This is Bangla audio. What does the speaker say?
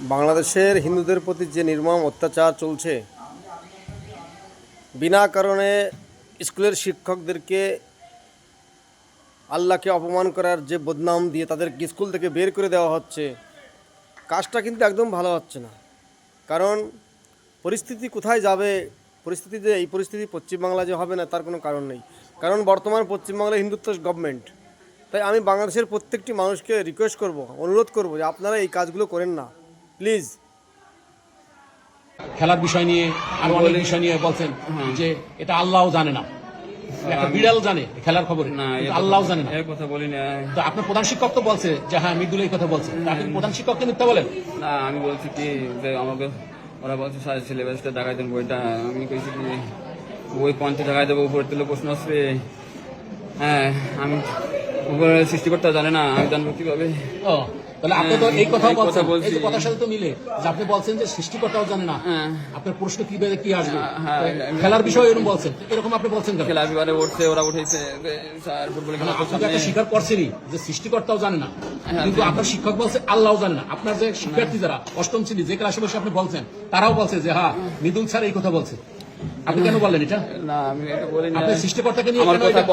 বাংলাদেশের হিন্দুদের প্রতি যে নির্মম অত্যাচার চলছে, বিনা কারণে স্কুলের শিক্ষকদেরকে আল্লাহকে অপমান করার যে বদনাম দিয়ে তাদেরকে স্কুল থেকে বের করে দেওয়া হচ্ছে, কাজটা কিন্তু একদম ভালো হচ্ছে না। কারণ পরিস্থিতি কোথায় যাবে, পরিস্থিতিতে এই পরিস্থিতি পশ্চিমবাংলা যে হবে না তার কোনো কারণ নেই। কারণ বর্তমান পশ্চিমবাংলায় হিন্দুত্ব গভর্নমেন্ট। তাই আমি বাংলাদেশের প্রত্যেকটি মানুষকে রিকোয়েস্ট করব, অনুরোধ করব যে আপনারা এই কাজগুলো করেন না প্লিজ। খেলার বিষয় নিয়ে আর অনেক বিষয় নিয়ে বলছেন যে এটা আল্লাহও জানে না, একটা বিড়াল জানে খেলার খবর না, আল্লাহও জানে না। এই কথা বলি না। তো আপনার প্রধান শিক্ষক তো বলছে যে হ্যাঁ মৃদুল এই কথা বলছে, তা আপনি প্রধান শিক্ষককে মিথ্যা বলেন? না, আমি বলছি কি যে আমাকে ওরা বলছে সিলেবাসটা দেখাই দেন বইটা। আমি কইছি কি বই 50 টাকায় দেবো, উপরে তুলে প্রশ্ন আসবে। হ্যাঁ, আমি উপরে সৃষ্টিকর্তা জানে না, আমি জানবো কিভাবে? ও তাহলে আপনি তো এই কথা এই কথা বলছেন, বলছি। এই যে কথার সাথে তো মিলে যে আপনি বলছেন যে সৃষ্টিকর্তাও জানে না, হ্যাঁ। আপনার প্রশ্ন কিভাবে কি আসবে, হ্যাঁ, খেলার বিষয় এরকম বলছেন, এরকম আপনি বলছেন কেন? খেলা বিবারে উঠছে, ওরা উঠেছে স্যার ফুটবল খেলা আপনি তো একটা স্বীকার করছেনই যে সৃষ্টিকর্তাও জানে না, কিন্তু আপনার শিক্ষক বলছে আল্লাহও জানে না। আপনার যে শিক্ষার্থী যারা অষ্টম শ্রেণী যে ক্লাসে বসে আপনি বলছেন, তারাও বলছে যে হ্যাঁ মৃদুল স্যার এই কথা বলছে। আপনি কেন বললেন এটা? না, আমি এটা বলি না। আপনি সৃষ্টিকর্তাকে নিয়ে আমার কেন কথা এটা-